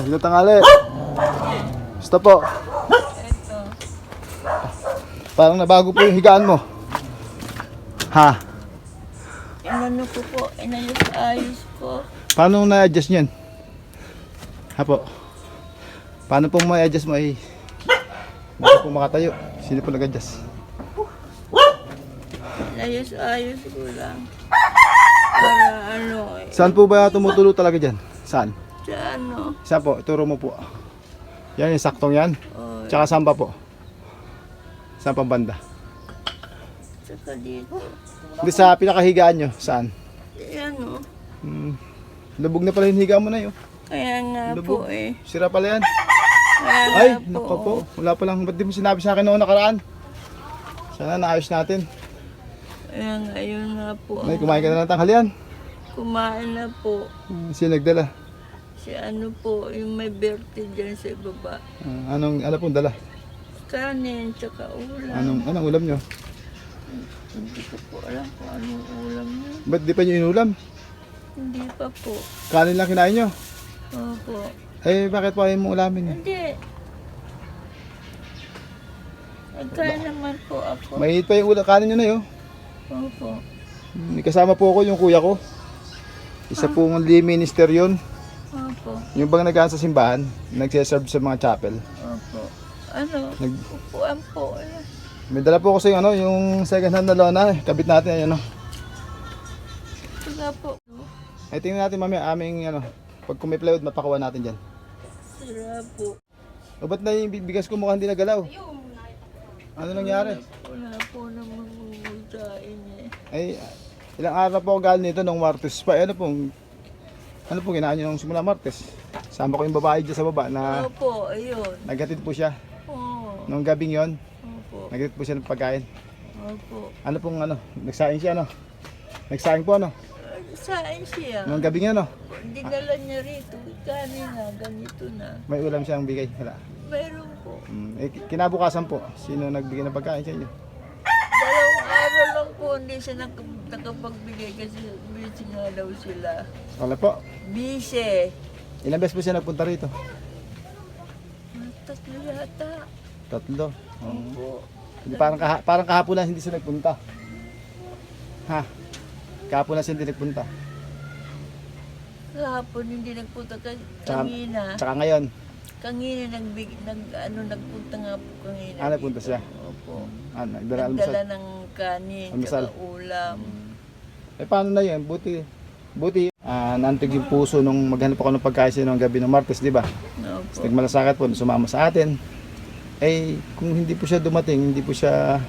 Magandang tanghali. Basta po. Ito. Parang nabago po yung higaan mo. Ha? Inano ko po, inayos-ayos ko. Paano na-adjust niyan? Ha po? Paano po ma-adjust mo ay baka po makatayo? Sino po nag-adjust? Inayos-ayos ko lang. Para ano eh. Saan po ba tumutulo talaga dyan? Saan? Sa ano. Saan po? Ituro mo po. Yan yung saktong yan. Oh, Tsaka saan pa po? Saan pang banda? saka dito. Hindi sa pinakahigaan nyo. Saan? Ayan o. Lubog na pala yung higaan mo na yun. Kaya nga Lubog. po eh. Sira pala yan. Kaya Ay, nga nako po. Wala pa lang. Ba't di mo sinabi sa akin noong nakaraan? Sana naayos natin. Kaya nga, yun nga po. Nay, kumain ka na ng tanghalian. Kumain na po. Sino nagdala? Si ano po, yung may birthday dyan sa baba. Ano pong dala? Kanin, tsaka ulam. Anong ulam nyo? Hindi ko po alam kung anong ulam niya. Ba't di pa nyo inulam? Hindi pa po. Kanin lang kinain nyo? Opo. Eh, bakit pa ayaw mo ulamin? Hindi. Nagkain naman po ako. Mainit pa yung kanin nyo na yun. Opo. May kasama po ako yung kuya ko. Isa pong lay minister yun. Opo. Yung bang nag sa simbahan, nagsiserve sa mga chapel. Opo. Ano? Upuan po. Ayan. May dala po kasi yung second hand na lona. Kabit natin, ayun. Saka po. Ay, tingnan natin mamaya aming pag kung may plywood, mapakuha natin dyan. Sira po. O ba't na yung bigas ko mukhang hindi nagalaw? Ano nangyari? Wala po namang mumusain eh. Ay, ilang araw po ako galing nito nung Martes pa. Ano pong ginaan nyo nung simula Martes? Sama ko yung babae dyan sa baba na Opo, ayun. naghatid po siya. Oo. Nung gabing yon, Opo. naghatid po siya ng pagkain. Opo. Ano pong nagsaing siya Nagsaing po Saan siya? Nung gabing yun Dinala niya rito. Kanina, ganito na. may ulam siyang bigay. Wala. Mayroon po. Kinabukasan po, sino nagbigay ng pagkain sa inyo? Dalawang araw lang po hindi siya nakapagbigay kasi busy nga daw sila. Wala po. Busy. Ilang beses po siya nagpunta rito? Tatlo yata. Tatlo. Opo. Hindi, parang kahapon lang hindi siya nagpunta. Ha? Kahapon lang siya hindi nagpunta. Kahapon hindi nagpunta Tsaka- kanina. Tsaka ngayon, Nagpunta nga po kanina. nagpunta siya. Opo. Nagdala Nagdala almusal. ng kanin, Almusal. tsaka ulam. Paano na yan? Buti naantig yung puso nung maghanap ako ng pagkain sa inyo ng gabi ng Martes, di ba? Opo. Nagmalasakit po, sumama sa atin. Kung hindi po siya dumating, hindi po siya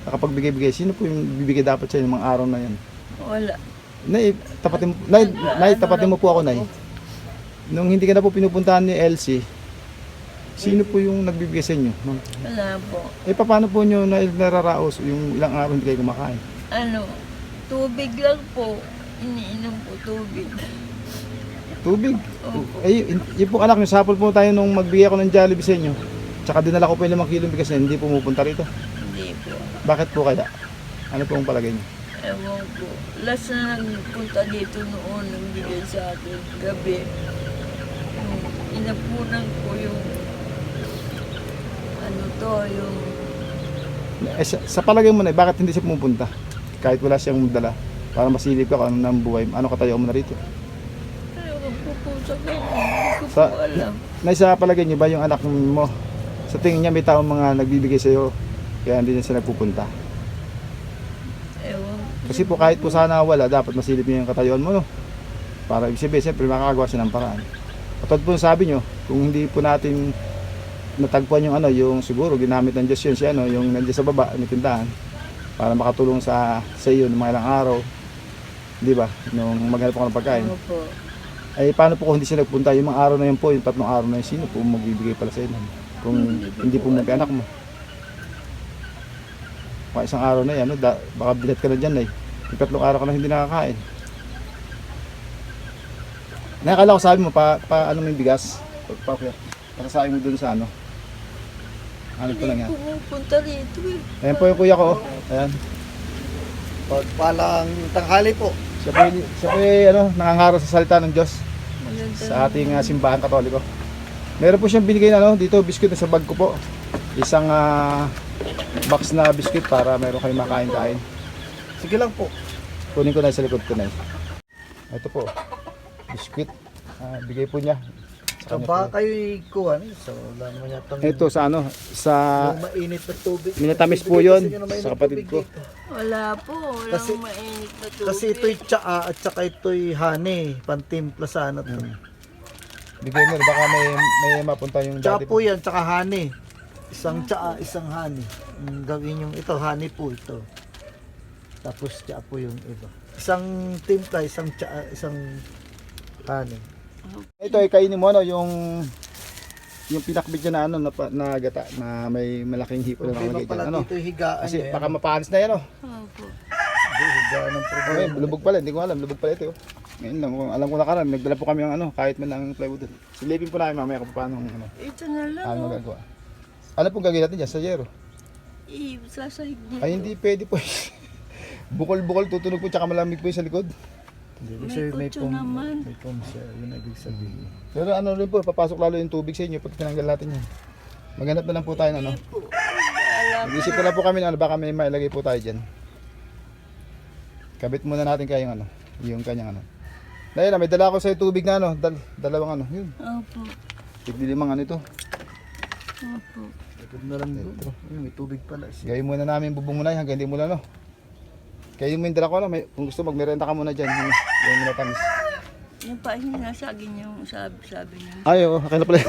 nakapagbigay-bigay, sino po yung bibigay dapat sa inyo ng mga araw na yan? Wala. Nay, tapatin mo po ako, Nay. Nung hindi ka na po pinupuntahan ni Elsie, sino po yung nagbibigay sa inyo? Wala po. Paano po nyo nararaos yung ilang araw hindi kayo kumakain? Tubig lang po. Iniinom po tubig. Tubig? Opo. Yung pong anak nyo, sapol po tayo nung magbigay ako ng Jollibee sa inyo. Tsaka dinala ko po yung 5 kilong bigas na hindi pumupunta rito. Hindi po. Bakit po kaya? Ano po ang palagay nyo? Ewan po. Last na nagpunta dito noon, nagbigay sa akin gabi. Inapunan ko yung yung Sa palagay mo na, bakit hindi siya pumupunta? Kahit wala siyang dala. Para masilip ka kung ano ng buhay. Ano katayo mo na rito? ewan po po sa ganun. Hindi ko Sa, po alam. sa palagay niyo ba yung anak mo, sa tingin niya may taong mga nagbibigay sa iyo kaya hindi na siya nagpupunta? Ewan. Kasi po kahit po sana wala, dapat masilip niyo yung katayuan mo, no? Para ibig sabihin, siyempre makakagawa siya ng paraan. Katulad po sabi niyo, kung hindi po natin natagpuan yung yung siguro ginamit ng Diyos yun siya, yung nandiyan sa baba, may tindahan, para makatulong sa iyo ng mga ilang araw, di ba? Nung maghanap ako ng pagkain. Opo. Paano po kung hindi siya nagpunta? Yung mga araw na yun po, yung 3 araw na yun, sino po magbibigay pala sa inyo? Kung hindi po mag-anak mo. Baka isang araw na yan, baka bilat ka na dyan, yung 3 araw ka na hindi nakakain. Nakakala ko sabi mo, ano mo yung bigas? Pakasabi mo dun sa ano po lang yan. Hindi pumupunta rito eh. Ayan po yung kuya ko, ayan. Pagpalang tanghali po. Siya po yung, nangangaral sa salita ng Diyos Maganda. sa ating simbahan katoliko. Meron po siyang binigay na dito, biscuit na sa bag ko po. Isang box na biscuit para meron kayong makain-kain. Sige lang po. Kunin ko na sa likod ko na. Ito po, biscuit. Bigay po niya. Sa Saan kanya ba po. kayo ikuha? So, wala naman yata. Ito sa sa yung mainit na tubig. minatamis po Bibigay yun kasi ng mainit sa na kapatid tubig ko. dito. Wala po, walang Kasi- mainit na tubig. Kasi ito'y tsaa at saka ito'y honey. Pantimpla sana to. Bigay mo, baka may mapunta yung Tsaa dati po yan, tsaka honey. Isang tsaa, isang honey. Gawin yung ito, honey po ito. Tapos tsaa po yung iba. Isang timpla, isang tsaa, isang honey. Ito ay kainin mo yung pinakbit niya na na gata na may malaking hipo na Problema nakalagay pala dyan. dito yung higaan Kasi niya. baka mapanis na yan Opo. Higaan ng Okay, problema. lubog pala, hindi ko alam, lubog pala ito. Ngayon lang, kung alam ko na karan, nagdala po kami ng kahit man lang plywood. Silipin po namin mamaya kung paano Ito na lang. ano magagawa. Ano pong gagawin natin dyan sa yero? Sasahig niya. Ay hindi pwede po. Bukol-bukol, tutunog po, tsaka malamig po yung sa likod. Hindi, May sir, kutso naman. May foam siya, yun ang ibig sabihin. Pero ano rin po, papasok lalo yung tubig sa inyo pag tinanggal natin yan. Maghanap na lang po tayo ng ano. Po. Alam. Mag-isip ko lang po kami na baka may mailagay po tayo dyan. Kabit muna natin kaya yung kanyang ano. Dahil may dala ako sa tubig na dalawang yun. Opo. Tigli-limang ito. Opo. Tigod na lang doon. Ayun, may tubig pala siya. Gawin muna namin bubong muna hanggang hindi mula Kaya yung dala ko kung gusto magmerenda ka muna dyan. Yung muna tamis. Yung pa hinasagin yung sabi niya. Ay, oo, akin na pala.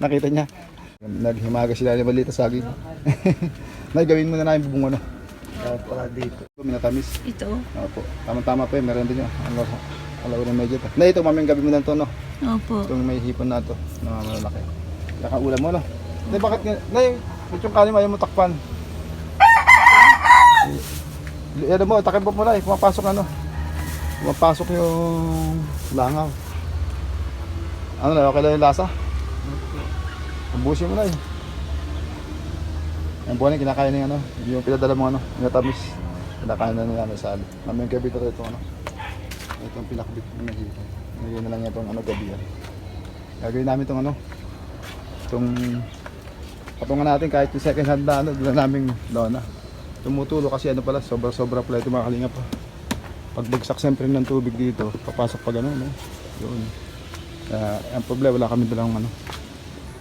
Nakita niya. Naghimaga sila ni Balita sa akin. Gawin muna namin bubong Kaya pala dito. Minatamis. Ito? Opo. Tama-tama po yun. Merenda nyo. Alaw na medyo. Na ito, mamayang gabi mo na ito, Opo. Itong may hipon na ito. Na malalaki. Nakaulam mo, Nay, bakit nga? Nay, yung kanin ayaw mo takpan. Ano mo, takip mo muna pumapasok pumapasok yung langaw. Ano na, okay lang yung lasa? Ubusin mo na Ang buwan yung kinakain ng yung pinadala mo yung tamis. Kinakain na nila sa sali. Mamayang gabi ito itong pinakbit na dito. Ngayon na lang yan itong gabi yan. Gagawin namin itong itong patungan natin kahit yung second hand na doon naming lona. Tumutulo kasi pala, sobra pala ito mga kalinga pa. Pagbagsak siyempre ng tubig dito, papasok pa gano'n, Yun. Ang problema, wala kami dalang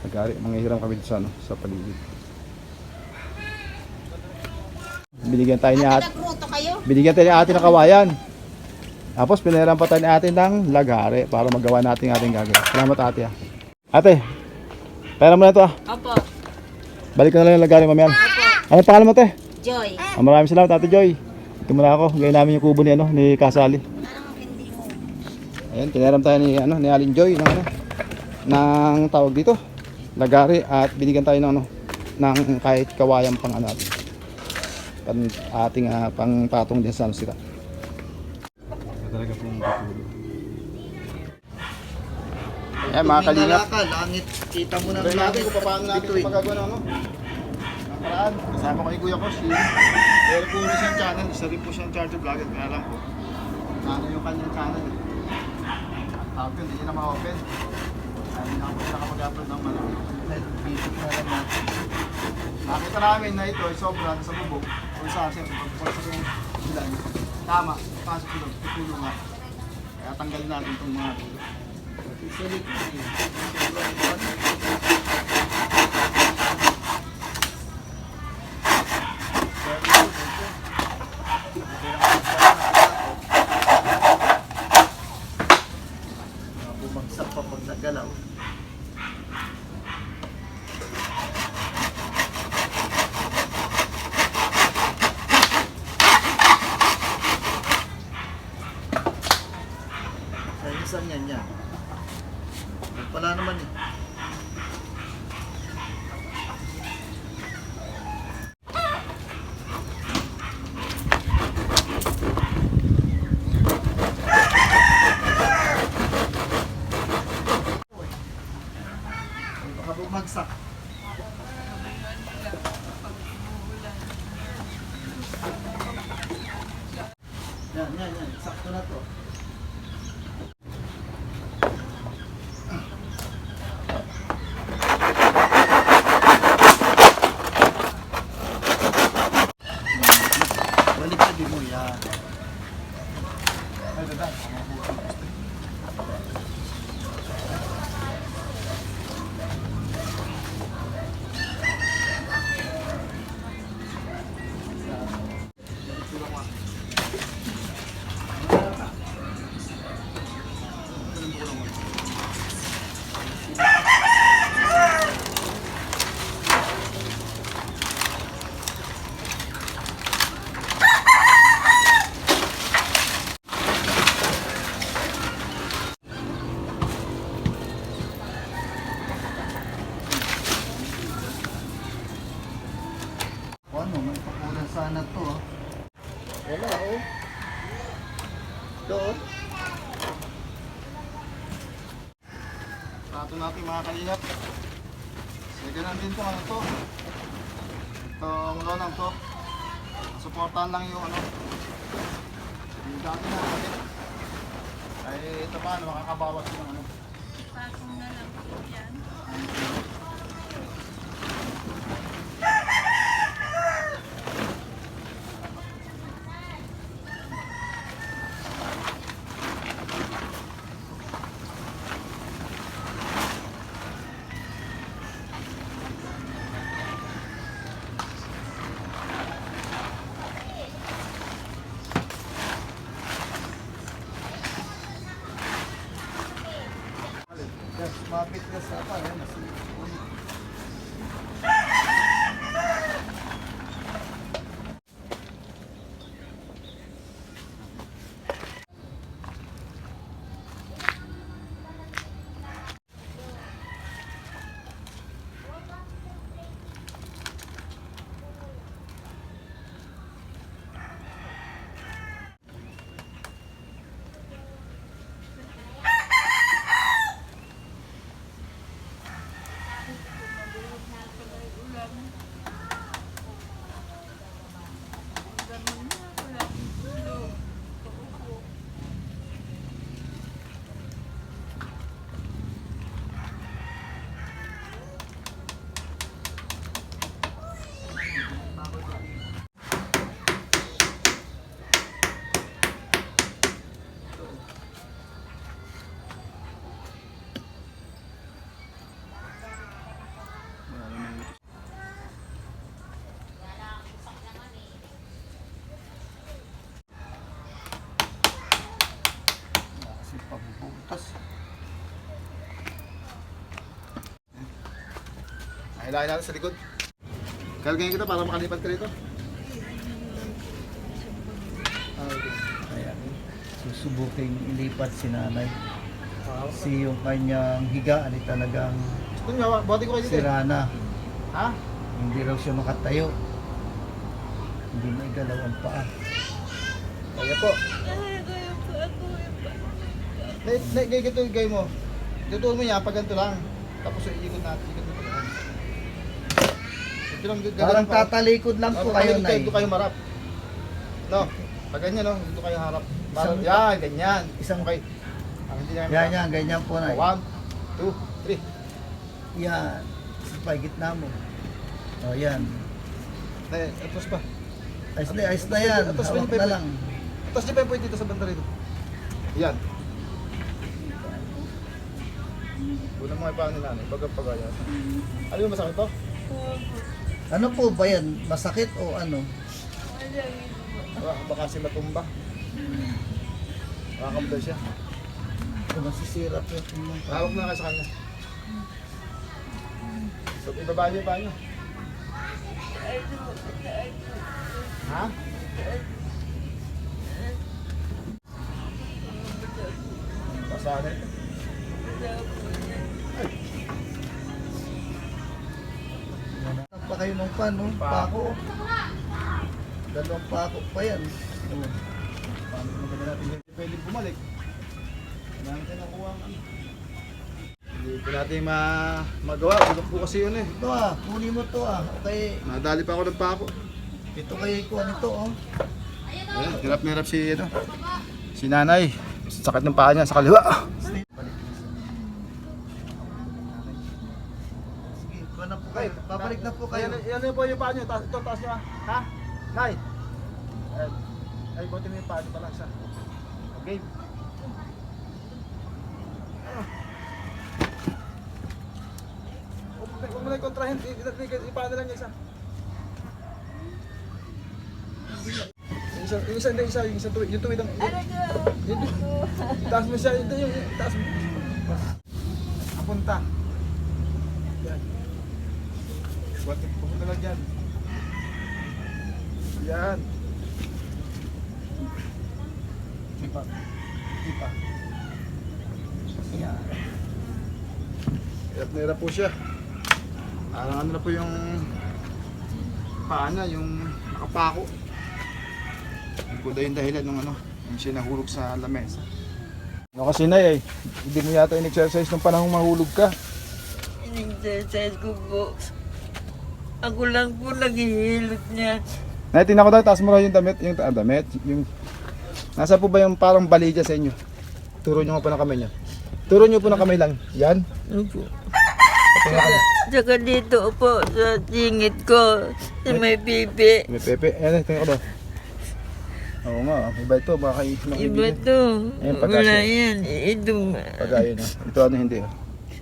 nagari, manghihiram kami dito sa paligid. Binigyan tayo ni ate. Binigyan tayo ni ate ng kawayan. Tapos pinahiram pa tayo ni ate ng lagari para magawa natin ating gagawin. Salamat ate Ate, pera mo na ito Opo. Balik ko na lang yung lagari mamaya. Ano pangalan mo te? Joy. Maraming salamat Ate Joy. Ito muna ako. Gawin namin yung kubo ni Kasali. Ayan, pinahiram tayo ni Aling Joy ng tawag dito. Lagari at binigyan tayo ng kahit kawayang pang natin. Ating pang patong din sa sila. Talaga pong tutulog. Ayan mga kalingap. Langit, kita mo na Try natin kung paano natin bituin. magagawa ng ng paraan. Kasama ko yung kuya ko, meron po siyang channel, isa rin po siyang charger vlogger, kaya lang po. Yung kanyang channel Tawag yun, hindi niya na ma-open. Kaya hindi na ako nakapag-upload ng malaki. Video na lang natin. Nakita namin na ito ay sobra sa bubog. Kung saan siya, pagpapasok yung ilan. Tama, pasok ito, tutulong nga. Kaya tanggalin natin itong mga tulo. Sulit. Bumagsak pa pag nagalaw. Saan yan? Wala naman baka bumagsak. Yan. Sakto na to. Tato natin mga kalihap. Siganan din to, ano to. Itong lonang to. Suportahan lang yung ano. Yung dati na sakit. Ay ito pa, makakabawas yung ano. Pasong na lang po yan. Yes, mapit ka sa apa, eh, nasi. Kasi pagbubutas. Hilahin natin sa likod. Kalgayin kita para makalipat ka dito. Ayan. Susubuking ilipat si nanay. Kasi yung kanyang higaan ay talagang Gusto nyo, buhati ko kayo dito. sira na. Ha? Hindi raw siya makatayo. Hindi maigalaw ang paa. Kaya po. Kaya ko yung po ako yung Ganito yung gay mo. Tutuon mo yan, pag ganito lang. Tapos ikot natin, ikot mo pa lang. Ito lang, ganito Parang pa. tatalikod lang po kayo, Nay. Dito kayo marap. No, pag ganyan no, dito kayo harap. Parang, Isang- yan, ganyan. isang- Okay. Hindi na Yan, yan, ganyan po, Nay. 1, 2, 3. Yan. Sa gitna mo. O, yan. Tapos pa. Ayos na yan. Tapos Hawak pwede- na lang. Tapos di pa yung point dito sa banda rito. Yan. Unang mga paano nila, bagang pagaya. Ano yung masakit to? Ano po ba yan? Masakit o ano? Baka kasi matumba. Makakamdal siya. Kung masisira po yung Hawak na kayo sa kanya. So, ibaba niyo pa niyo. Ha? Pasahan ito. pa kayo ng pan, no? Pako. Dalawang pako pa yan. Oh. Paano maganda natin hindi pwede bumalik. Kailangan tayo nakuha ang ano. Hindi po natin magawa. Bulok po kasi yun eh. Ito kunin mo to Okay. Nadali pa ako ng pako. Ito kayo ikuha nito, oh. Ayan, hirap na hirap si nanay. Sakit ng paa niya sa kaliwa. Sige, ikuha na po kayo. Babalik na po kayo. Yan po yung paa niyo. Ito, taas niyo. Ha? Nay! Ayan. Ay, buti mo yung paa niyo pala siya. Okay. Huwag mo na kontrahin. Ipaan na lang yung isa. Yung isa tuwid. Yung tuwid ang... Taas mo siya. Yung taas mo. Apunta. Yan. Pupunta lang dyan. Yan. Ipa. Ipa. Yan. Hirap na hirap po siya. Parang ano na po yung paa niya, yung nakapako. Yung po yung dahilan ng ano, yung siya nahulog sa lamesa. Ano kasi na hindi mo yata in-exercise nung panahong mahulog ka. In-exercise ko po. Ako lang po naghihilot niya. Nay, tingnan ko daw, taas mo raw yung damit. Nasa po ba yung parang bali dyan sa inyo? Turo nyo nga po ng kamay nyo. Turo nyo po ng kamay lang. Yan. Opo. Tsaka dito po sa singit ko, sa may pipi. May pepe. Ayan, tingnan ko daw. Oo nga, iba ito. Baka Iba to. Ayan, pagkasya. Wala yan. Ito. Pag-ayo na. Ito ano hindi.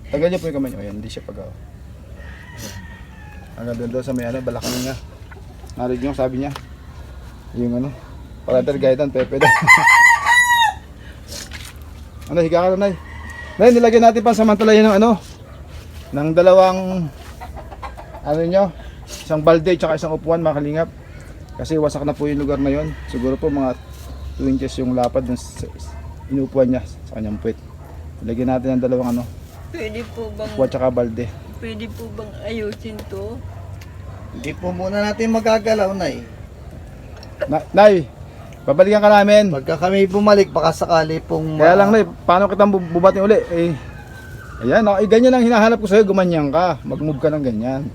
Tagal nyo po yung kamay nyo. Ayan, hindi siya pag-ayo. Hanggang doon sa may balakang niya. Narinig nyo, sabi niya. Yung parental guidance, pepe daw. Higa ka na, Nay. Nay, nilagyan natin pa samantalayan ng ng dalawang isang balde tsaka isang upuan, mga kalingap. Kasi wasak na po yung lugar na yon. Siguro po mga 2 inches yung lapad ng inupuan niya sa kanyang puwet. Nilagyan natin ng dalawang Pwede po bang, upuan tsaka balde. pwede po bang ayusin to? Hindi po muna natin magagalaw, Nay. Nay, babalikan ka namin. Pagka kami bumalik, baka sakali pong... Kaya lang, Nay, paano kitang bubatin uli? Ayan, ganyan ang hinahanap ko sa'yo, gumanyan ka. Mag-move ka ng ganyan.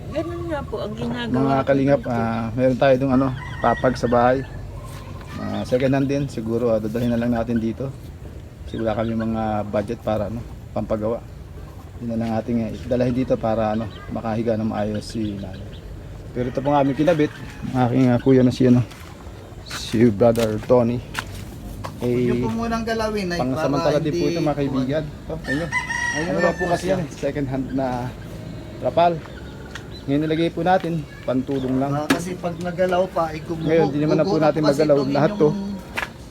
Ganun nga po ang ginagawa Mga ko kalingap, dito. meron tayo itong papag sa bahay. Second hand din, siguro dadalhin na lang natin dito. Kasi wala kami mga budget para pampagawa. Yun na lang ating dalahin dito para makahiga na maayos si nanay. Pero ito po nga aming kinabit, aking kuya na si Brother Tony. Huwag niyo po munang galawin, Nay. Pansamantala din po ito, mga kaibigan. Ito, ayun. Ano lang po kasi yan, second hand na trapal. Ngayon nilagay po natin, pantulong lang. Kasi pag nagalaw pa, Ngayon, di naman na po natin magalaw lahat to.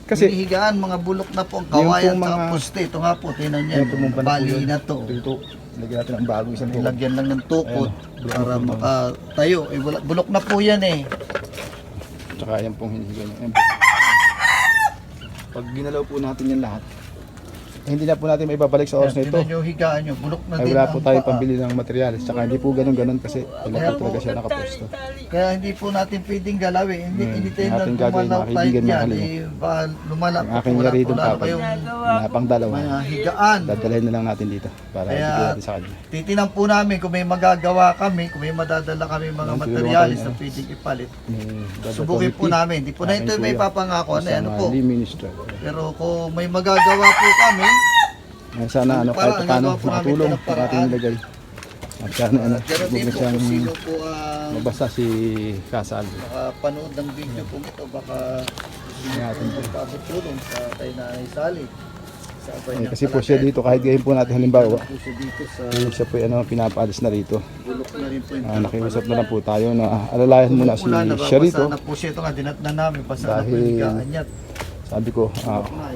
Kasi hinihigaan, mga bulok na po ang yung kawayan pong at mga- poste. Ito nga po, tinan niya. Ayan, tumumpa na po Bali yun. na to. Ito, lagyan natin ang bago isang tulong. Nilagyan lang ng tukod Ayan. para makatayo. Bulok na po yan eh. Tsaka yan pong hinihiga niya. Ayan po. Pag ginalaw po natin yan lahat, hindi na po natin maibabalik sa oras na ito. Tinan niyo higaan niyo, bulok na Ay din wala po ang tayong paa. pambili ng materials. Tsaka hindi po ganun kasi wala Kaya po talaga siya nakaposto. Tali-tali. Kaya hindi po natin pwedeng galawin. Hindi, Hmm, hindi tayo ating gagawin, lumalaw mga tayo kaibigan, mga dyan. kalingap. Baka lumala Ang po. aking Wala yaridong po lalo papa. kayong Na pang dalawa. mga higaan. Dadalhin na lang natin dito para Kaya- ibigay natin sa kanya. Titinan po namin kung may magagawa kami, kung may madadala kami mga Yung materialis tulungan na tayo, pwedeng ipalit. Brother Subukin Tony po P. namin. Hindi po na ito Aking may kuya. papangako. Ano po. Lee Minister. Pero kung may magagawa po kami, Sana Para, kahit paano nagawa po namin makatulong ito ng ang paraan. ating nilagay. At sana gano'n huwag din na po siyang kung sino po ang mabasa si Kasal. nakapanood ng video po ito, baka sino Natin po po. magpabot tulong sa kay Nanay Sally. Sa abay ng Kasi po kalagayan. siya dito, kahit gayon po natin halimbawa, Po siya dito sa siya po pinapaalis na rito. bulok na rin po yung Nakiusap na lang po tayo na alalayan muna si siya rito. Nababasa na po siya ito nga, dinat na namin, basa na po Dahil- yung higaan niya. Sabi ko,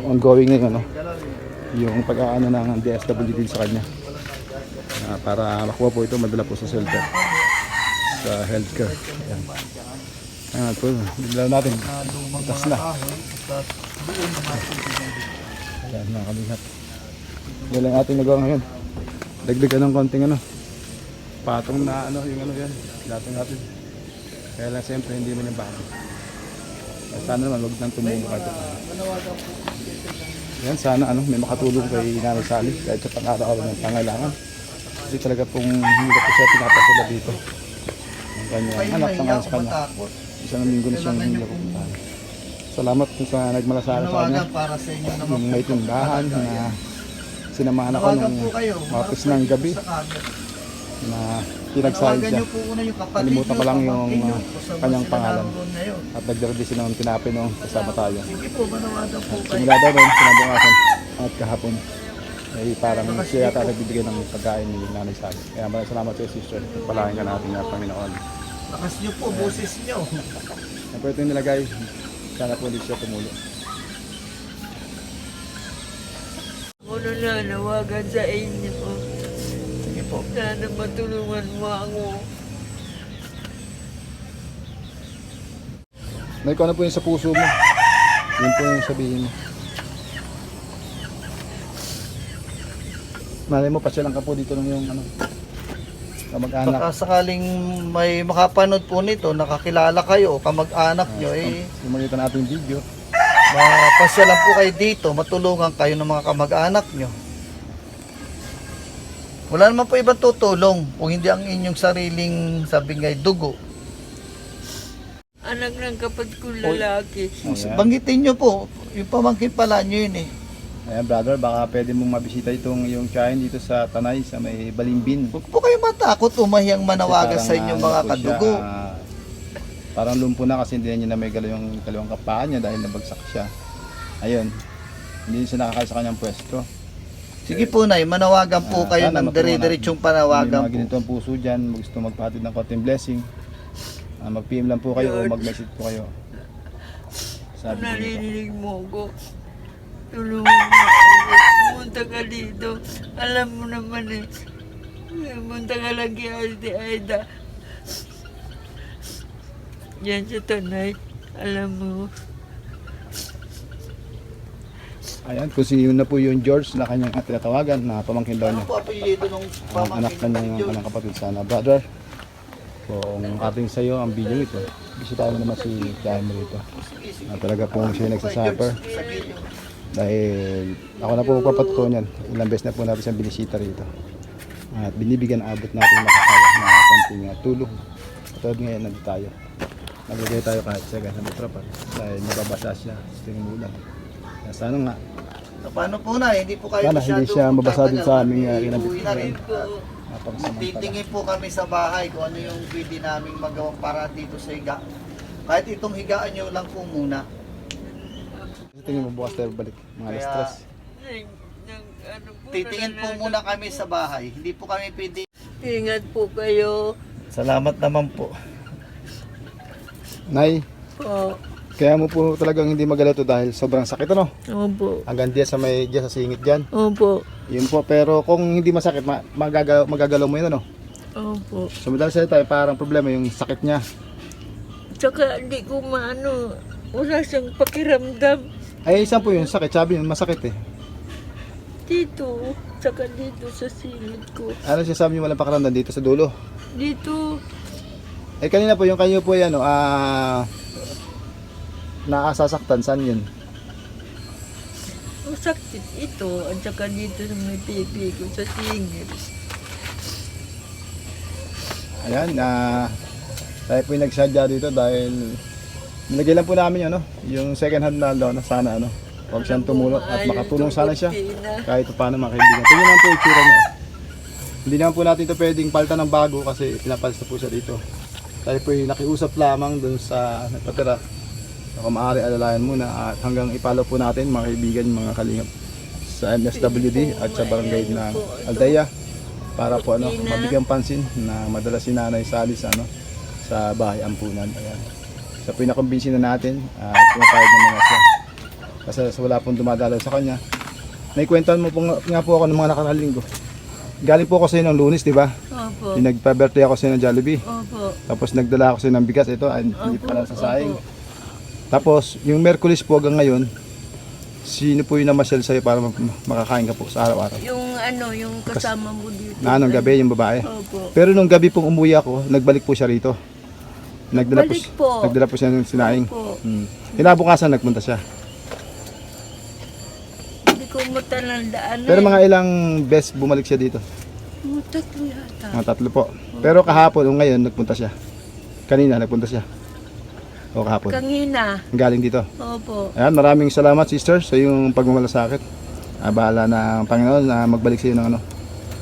ongoing na yun, Galawin. yung pag-aano ng DSWD sa kanya. Para makuha po ito, madala po sa shelter. Sa healthcare. Ayan. Ayan po, bigla natin. Lumang Butas mga na. kahoy, at doon naman po pinag- Ayan, mga kalingap. Yan lang ating nagawa ngayon. Dagdagan ng konting patong na yung yan. Latong natin. Kaya lang siyempre hindi mo yung bago. Sana naman wag nang tumungo ka ito. Yan, sana may makatulong kay Nanay Sally kahit sa pang-araw-araw ng pangailangan. Kasi talaga pong hindi po siya pinapasala dito. Ang kanyang Kayo anak sa mahiya sa o kanya. matakot? Isang linggo na siyang hindi napupuntahan. Salamat po sa nagmalasakit sa kanya. Nanawagan para sa inyo naman Yung po. may tindahan na sinamahan ako Nawagan ng po kayo. mapis ng gabi Sa camera. na pinagsahid Nawagan siya. niyo po una yung kapatid Kalimutan ko lang niyo, yung, pamangkin niyo, kanyang kasama sila pangalan. naroon na yun. At nagdaradi sila ng tinapin kasama tayo. Sige po, manawagan po kayo. Simula daw rin, kinabukasan at kahapon. Ay parang siya yata nagbibigay ng pagkain ni Nanay Sally. Kaya maraming salamat sa sister. Palahin ka natin na Panginoon. Lakas niyo po, boses niyo. Ang pwede yung nilagay, sana po hindi siya tumulo. Ako nananawagan sa inyo. Sige po. Sana matulungan mo ako. Nay, kung ano po yung sa puso mo, yun po yung sabihin mo. Malay mo, pasyalan ka po dito ng yung kamag-anak. Baka sakaling may makapanood po nito, nakakilala kayo, kamag-anak nyo, Yung makita natin yung video, mapasya lang po kayo dito, matulungan kayo ng mga kamag-anak nyo. Wala naman po ibang tutulong kung hindi ang inyong sariling, sabi nga, dugo. Anak ng kapatid kong lalaki. Ayan. Banggitin nyo po, yung pamangkin pala nyo yun eh. Ayan brother, baka pwede mong mabisita itong yung tiyahin dito sa Tanay, sa may Balimbin. Huwag po kayo matakot, umahiyang manawagan sa inyong mga ano po siya, kadugo. parang lumpo na kasi hindi na niya na may kalawang kapaan niya dahil nabagsak siya. Ayun, hindi siya nakakaya sa kanyang pwesto. Sige po Nay, manawagan po kayo Sana ng matulungan dire-diretsong natin. panawagan May mga po. ganito ang puso dyan, gusto magpahatid ng konting blessing. Mag-PM lang po kayo o mag-message po kayo. Sabi ko dito. Naririnig mo ko. Tulungan mo ako. Pumunta ka dito. Alam mo naman eh. Pumunta ka lang kay Ate Aida. Yan sa Tanay. Alam mo. Ayan, kung sino na po yung George na kanyang tinatawagan na pamangkin daw Ano niya. po apelyido ng Ang anak pamangkin na ng ng Diyos? kanyang kapatid sana. Brother, kung ating sa iyo ang video ito, bisitahin mo naman si Tiyahin mo rito. Talaga po siya yung nagsasuffer. Dahil ako na po magpapatuto niyan. Ilang beses na po natin siyang binisita rito. At binibigyan abot natin makakaya na konting tulong. Katulad ngayon nandito tayo. Naglagay tayo kahit sa gasa ng tropa. Dahil nababasa siya sa tinulan. Kaya sana nga, Paano po na, hindi po kayo sana hindi siya mabasa din sa aming Uwi kinabit. na rin. Napakasamantala. Titingin po kami sa bahay kung ano yung pwede naming magawang para dito sa higa. Kahit itong higaan nyo lang po muna. Kasi tingin mo bukas tayo balik. Mga alas Kaya, stress. Ano po, Titingin po muna kami sa bahay. Hindi po kami pwede. Ingat po kayo. Salamat naman po. Nay, Po. kaya mo po talagang hindi magalato dahil sobrang sakit ano. Opo. Hanggang diyan sa may diyan sa singit diyan. Opo. Yun po, pero kung hindi masakit, magagalaw mo yun ano. Opo. So madalas tayo parang problema yung sakit niya. Tsaka hindi ko maano. Wala siyang pakiramdam. Ay isa po yung sakit, sabi yun masakit eh. Dito. Tsaka dito sa singit ko. Ano siya sabi niyo walang pakiramdam dito sa dulo? Dito. Eh kanina po yung kanyo po yan ano, nakasasaktan, saan yun? Ang sakit ito. At saka dito sa may pipi ko sa singit. Ayan, tayo po yung nagsadya dito dahil nilagay lang po namin ano, yung second hand na doon, sana ano, huwag siyang tumulong at makatulong sana siya kahit paano mga kaibigan. Tingnan naman po yung tsura niya. Hindi naman po natin ito pwedeng palta ng bago kasi pinapalista po siya dito. Tayo po yung nakiusap lamang dun sa nagpatira. Kung maaari alalayan muna at hanggang ipalo po natin mga kaibigan, mga kalingap sa MSWD at sa barangay ng Aldea para po ano, mabigyan pansin na madalas si Nanay Sally sa ano, sa bahay ampunan. Ayan. Sa pinakumbinsin na natin at pumapayag naman na siya. Kasi wala pong dumadalaw sa kanya. Naikwentuhan mo po nga po ako ng mga nakaraang linggo. Galing po ako sa inyo ng Lunes, di ba? Opo. Yung nagpa-birthday ako sa inyo ng Jollibee. Opo. Tapos nagdala ako sa inyo ng bigas. Ito, ay, hindi pa lang sa saing. Tapos, yung Merkulis po hanggang ngayon, sino po yung namasyal sa'yo para makakain ka po sa araw-araw? Yung ano, yung kasama mo dito. Na anong gabi, yung babae? Opo. Pero nung gabi pong umuwi ako, nagbalik po siya rito. Balik po. Nagdala po siya ng sinaing. Opo. Kinabukasan, nagpunta siya. Hindi ko matanandaan. Pero mga ilang beses bumalik siya dito. Mga tatlo yata. Mga 3 po. Pero kahapon, o ngayon, nagpunta siya. Kanina, nagpunta siya. O kahapon. Kangina. Galing dito. Opo. Ayan, maraming salamat sister sa iyong pagmamalasakit. Bahala na ang Panginoon na magbalik sa iyo ng ano,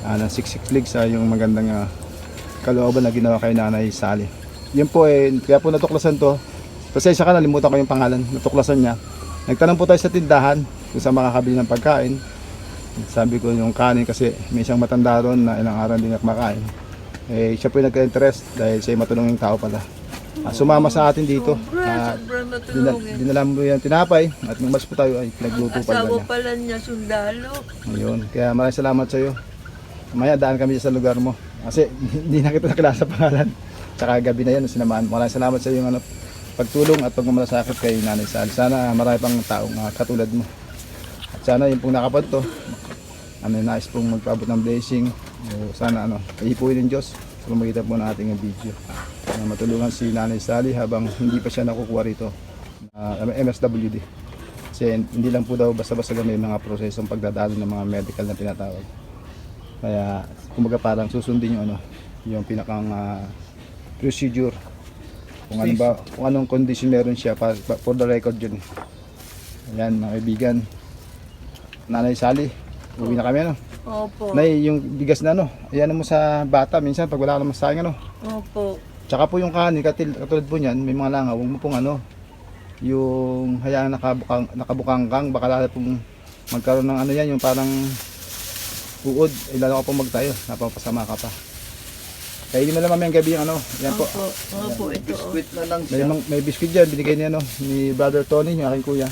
ng siksik lig sa iyong magandang kalooban na ginawa kay Nanay Sally. Yun po eh, kaya po natuklasan to. Pasensya ka, nalimutan ko yung pangalan. Natuklasan niya. Nagtanong po tayo sa tindahan kung saan makakabili ng pagkain. Sabi ko yung kanin kasi may isang matanda ron na ilang araw hindi kumakain. Eh, siya po yung nagka-interest dahil siya ay matulunging tao pala. Sumama sa atin dito. Sobrang natulungin. Dinala mo yung tinapay at nung mas po tayo ay pinagluto pala Asawa niya. pala niya, sundalo. Ayun. Kaya maraming salamat sa iyo. Mamaya daan kami sa lugar mo. Kasi hindi na kita nakilala sa pangalan. Tsaka gabi na yun, sinamaan. Maraming salamat sa iyo ng pagtulong at pagmamalasakit kay Nanay Sally. Sana marami pang taong katulad mo. At sana yung pong nakapad to, nais pong magpaabot ng blessing. Sana ihipuin ng Diyos sa pamagitan po ng ating video. Na matulungan si Nanay Sally habang hindi pa siya nakukuha rito. MSWD. Kasi hindi lang po daw basta-basta may mga prosesong pagdadalo ng mga medical na tinatawag. Kaya kumbaga parang susundin yung yung pinakang procedure. Kung ano ba, kung anong condition meron siya for the record yun. Ayan mga kaibigan. Nanay Sally, uwi na kami Opo. Nay, yung bigas na ayan mo sa bata minsan pag wala ka naman sa akin Opo. Tsaka po yung kanin, katulad po niyan, may mga langaw, huwag mo pong yung hayaan nakabukangkang, baka lalo pong magkaroon ng yan, yung parang uod, lalo ka pong magtayo, napapasama ka pa. Kainin mo lang mamayang gabi yung yan po. Opo. Opo, ito. Biskwit na lang siya. May biscuit dyan, binigay niya ni Brother Tony, yung aking kuya.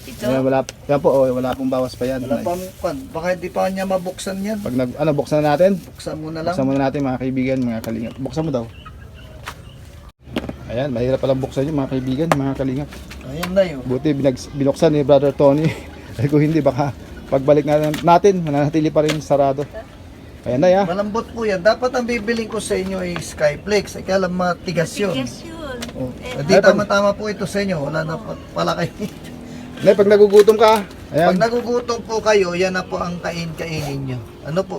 Ito. Ayan, yan po, wala pong bawas pa yan. Wala pang pan. Baka hindi pa niya mabuksan yan. Pag buksan na natin. Buksan mo na lang. Buksan muna natin mga kaibigan, mga kalingap. Buksan mo daw. Ayan, mahirap palang buksan yun mga kaibigan, mga kalingap. Ayan na yun. Buti binuksan ni Brother Tony. Kung hindi baka pagbalik natin, mananatili pa rin sarado. Ayan na Malambot po yan. Dapat ang bibiling ko sa inyo ay Skyflex. Ay kaya lang matigas yun. Tigas yun. Oh. Eh, Di tama-tama po ito sa inyo. Wala na pala kayo. Nay, pag nagugutom ka, ayan. Pag nagugutom po kayo, yan na po ang kainin nyo. Ano po?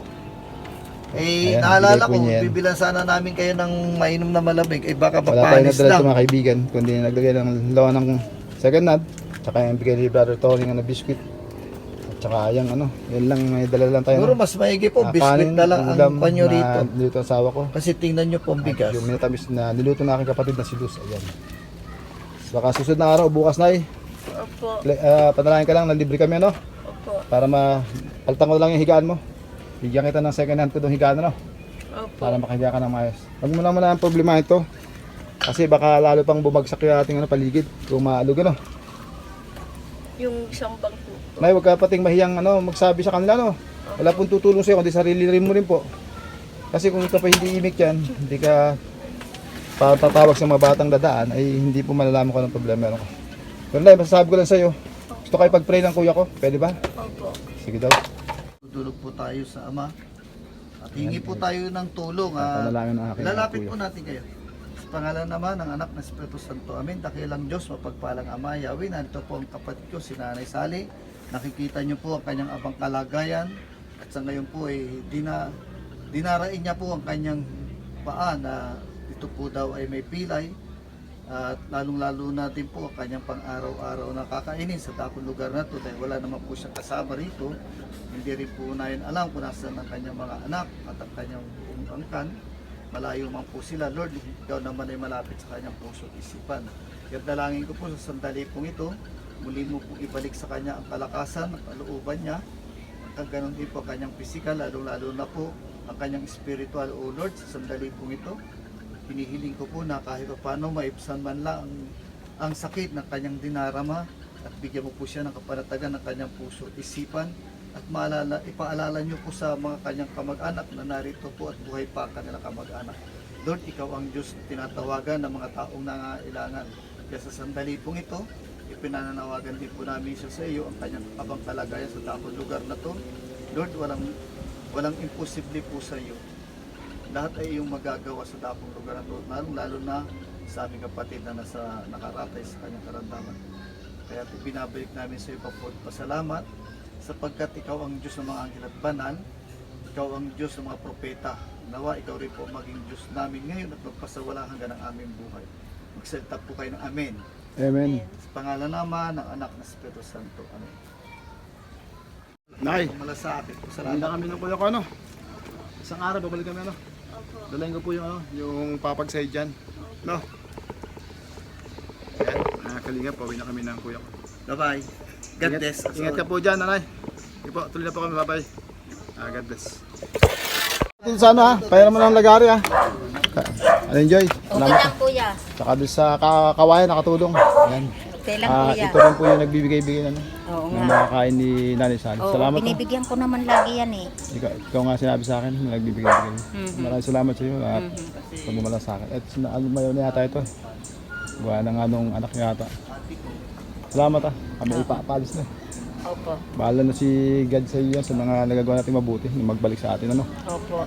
Eh, Ayan, naalala bigay ko, po niya yan. bibilan sana namin kayo ng mainom na malamig. Eh, baka Wala tayong papanis nadala lang. sa mga kaibigan, kundi naglagay ng lawa ng second hand, tsaka yung bigay ni Brother Tony na biscuit. At tsaka yan yan lang, may dala lang tayo. Siguro mas maigi po, biscuit na lang ang panyo rito. Niluto ang asawa ko. Kasi tingnan nyo po ang bigas. Yung minatamis na niluto na aking kapatid na si Luz. Ayan. Baka susunod na araw, bukas na Opo. panalangin ka lang na libre kami Opo. para paltang ko lang yung higaan mo. Bigyan kita ng second hand ko itong higaan Opo. para makahiga ka ng maayos. Huwag mo naman ang problema ito. Kasi baka lalo pang bumagsak yung ating paligid kung maalog Yung isang bangko. Nay, huwag ka pating mahiyang magsabi sa kanila Wala pong tutulong sa'yo kundi sarili rin mo rin po. Kasi kung ito pa hindi imik yan, hindi ka tatawag sa mga batang dadaan ay hindi po malalaman ko ng problema meron ko. Pero Nay, masasabi ko lang sa'yo, gusto kayo pag-pray ng kuya ko, pwede ba? Opo. Sige daw. Tutulog po tayo sa Ama. At hingi po tayo ng tulong. Panalangin ng aking Lalapit kuya. po natin kayo. Sa pangalan naman ng Anak ng Espiritu Santo. Amen. Dakilang Diyos, mapagpalang Ama, Yahweh. Nandito po ang kapatid ko, si Nanay Sally. Nakikita niyo po ang kanyang abang kalagayan. At sa ngayon po, dinarain niya po ang kanyang paa na ito po daw ay may pilay. At lalong-lalo na din po ang kanyang pang-araw-araw na kakainin sa dakong lugar na ito dahil wala naman po siyang kasama rito. Hindi rin po na yun alam kung nasaan ang kanyang mga anak at ang kanyang buong angkan. Malayo man po sila. Lord, ikaw naman ay malapit sa kanyang puso at isipan. Kaya dalangin ko po sa sandali pong ito, muli mo pong ibalik sa kanya ang kalakasan at kalooban niya. At ganun din po ang kanyang pisikal, lalo-lalo na po ang kanyang spiritual, O Lord, sa sandali pong ito. Hinihiling ko po na kahit paano maibsan man lang ang sakit ng kanyang dinarama at bigyan mo po siya ng kapanatagan ng kanyang puso at isipan at ipaalala niyo po sa mga kanyang kamag-anak na narito po at buhay pa ang kanilang kamag-anak. Lord, ikaw ang Diyos tinatawagan ng mga taong nangailangan. Kaya sa sandali pong ito, ipinananawagan din po namin siya sa iyo ang kanyang abang kalagayan sa tapong lugar na to. Lord, walang imposible po sa iyo. Lahat ay iyong magagawa sa dapong lugar na ito, lalo na sa aming kapatid na nakaratay sa kanyang karamdaman. Kaya binabalik namin sa iyo pasalamat sapagkat ikaw ang Diyos ng mga anghel at banal, ikaw ang Diyos ng mga propeta. Nawa, ikaw rin po maging Diyos namin ngayon at magpasawala hanggang ang aming buhay. Magsalita po kayo ng Amen. Amen. Sa pangalan naman ng Anak ng Espiritu Santo. Amen. Nay, Malasakit po. hindi Salamat. na kami ng kuya ko Isang araw, babalik kami Opo. Dalayin ko po yung papagsay dyan. Ayan, kalinga, pauwi na kami ng kuya ko. Bye-bye. God bless. Ingat ka po dyan, nanay. Sige po, tuloy na po kami, bye-bye. God bless. Sana payaran mo ng lagari Enjoy. Okay Salamat. lang kuya. Tsaka doon sa kawayan nakatulong. Ayan. Okay lang kuya. Ito rin po yung nagbibigay-bigay Oo ng nga. makakain ni Nanay Sally. Oo, Salamat po. binibigyan ko naman lagi yan eh. Ikaw nga sinabi sa akin na nagbibigay-bigay. Maraming salamat sa iyo at pagmamala sa akin. At mayo na yata ito. Gawa na nga nung anak niya yata. Salamat kami ipapalis na. Opo. Bahala na si God sa iyo sa mga nagagawa natin mabuti na magbalik sa atin Opo.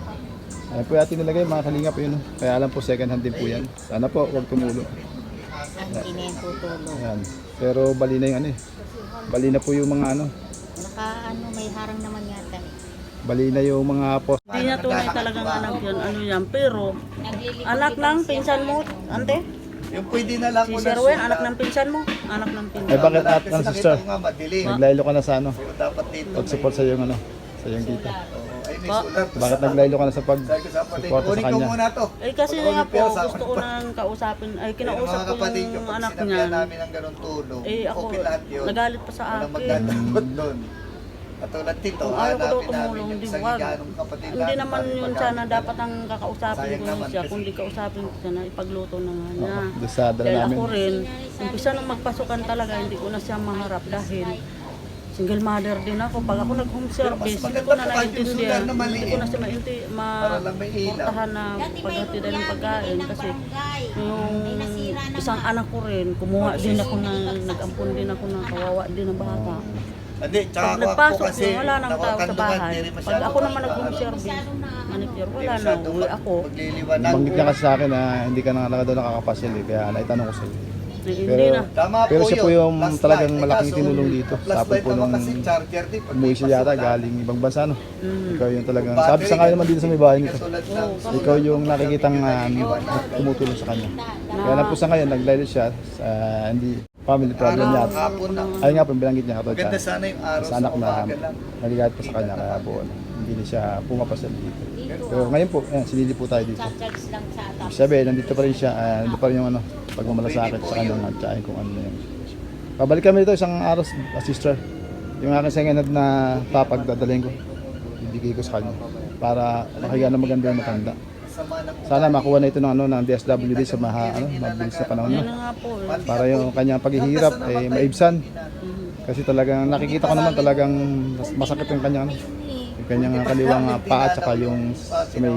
Ayan po natin nilagay mga kalingap yun. Kaya alam po second hand din po yan. Sana po huwag tumulo. Ang hindi na yung tutulong. Ayan. Pero bali na yung Bali na po yung mga ano, May harang naman yata eh. bali na yung mga post. Hindi niya tunay talagang anak yan, ano yan. Pero, anak ng pinsan mo, ante? Yung pwede na lang Si po Sherwin, anak ng pinsan mo? Anak ng Eh pinsan. bakit at ano sister? Nga madilim. Naglaylo ka na sa ano? Dapat dito. Pag-support sa yung ano, sa yung kita. Ay, may Pa- sulat. Bakit naglaylo ka na sa Sabi ko sa kapatid, pag-support sa kunin ko kanya? muna to. Eh kasi Pag- nga po, pero sa- gusto ko nang kausapin, ay Mga kinausap ko kapatid, yung kapag anak sinabihan niya. namin ng ganun tulong, Eh ako, okay lahat yun. nagalit pa sa Walang akin. magdadamot doon. Katulad dito, Kung ayaw ko daw hanapin namin tumulong, yung di isang wag. higanong kapatid Hindi namin naman para yun ipagkain sana namin. dapat ang kakausapin Sayang ko naman siya, kasi- kundi kausapin ko siya na ipagluto na nga niya. Oo, doon sa dala Dahil namin. ako rin, umpisa nung magpasukan talaga, hindi ko na siya maharap dahil single mother din ako. Pag ako nag-home service, hindi ko na maganda po kahit yung naintindihan. sugar na maliit. Hindi ko na siya Para lang may ilaw. maportahan na paghatidan ng pagkain. Kasi yung isang anak ko rin, kumuha din ako na, nag-ampun din ako ng kawawa din ng bata. Hindi, tsaka Pag ako nagpasok kasi, yun, wala nang tao sa nakakandungan, bahay. di rin Pag masyado ako naman mag- nag-home service, manager, wala na, masyadong uwi ako. magliliwanag. Banggit niya kasi sa akin na hindi ka na talaga doon nakakapasyal eh, kaya naitanong ko sa iyo. Eh, hindi Pero- na. Tama Pero po siya po yun. yung Last talagang light. malaking Kaso, tinulong dito. last Sabi light po naman nung kasi charger din. Pag umuwi may siya yata pasukan. galing ibang bansa no. Mm. Ikaw yung talagang, sabi sa kanya naman dito sa may bahay nito. Katulad ng- Ikaw yung nakikitang tumutulong sa kanya. Kaya lang po sa ngayon, naglaylo siya sa hindi family problem niya. Hapon na. Ayun nga po, binanggit niya katulad Maganda sa sana yung araw sa anak na umaga lang. naligat pa sa kanya. Kaya po, hindi na siya pumapasyal dito. Pero ngayon po, sinili po tayo dito. Charge lang sa atap. Ibig sabihin, nandito pa rin siya, nandito pa rin yung pagmamalasakit sa kanyang at saka kung ano na yun. Pabalik kami dito isang araw, sister. Yung aking sengenad na papag dadalhin ko. Ibigay ko sa kanya para makahiga na maganda yung matanda. Sama ng Sana makuha na ito ng DSWD sa mabilis na panahon Yan na. na nga po. Eh. Para yung kanyang paghihirap ay maibsan. Kasi talagang nakikita ko naman talagang masakit yung kanyang kaliwang paa at saka yung sa may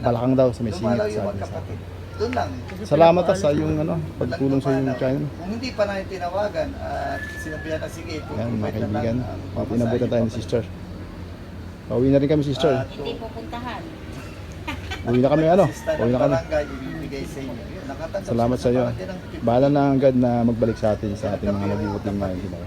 balakang daw, sa may singit Dumalaw yung sabi sa magkapatid. Doon lang. Salamat sa yung pagtulong sa yung China. Kung hindi pa namin tinawagan at sinabihan na sige, Yan mga provide na kaibigan, lang ang mga pinabutan tayo ni sister. Pauwi na rin kami sister. Hindi pupuntahan. Uwi na kami uwi na kami. Barangay, ibibigay sa inyo. Yun, nakatanggap Salamat sa iyo. parang din ang Bahala na ang God na magbalik sa atin mga mabubuting mga ginawa.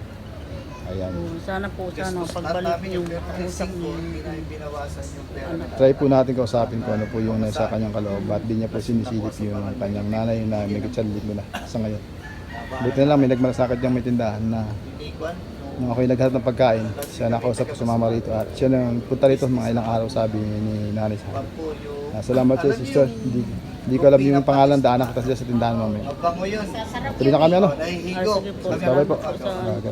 Ayan. Sana po, sana Christmas pagbalik namin niyo, yung kausap niyo. hindi namin binawasan yung pera. Try po natin kausapin kung ano po yung nasa kanyang kaloob. Ba't di niya po sinisilip yung kanyang nanay na may kitsalip mo na sa ngayon. Buti na lang may nagmalasakit niyang may tindahan na Iniwan, nung ako'y naghanap ng pagkain, siya nakausap ko sumama rito at siya nang punta rito mga ilang araw sabi ni nanay sa akin. po yung Salamat sa sister. Hindi ko alam yung pangalan, daanan kita sila sa tindahan mamaya. abango yun. Tuloy na kami Ah, Nahihigo. sige po, Bye-bye po. salamat po sa...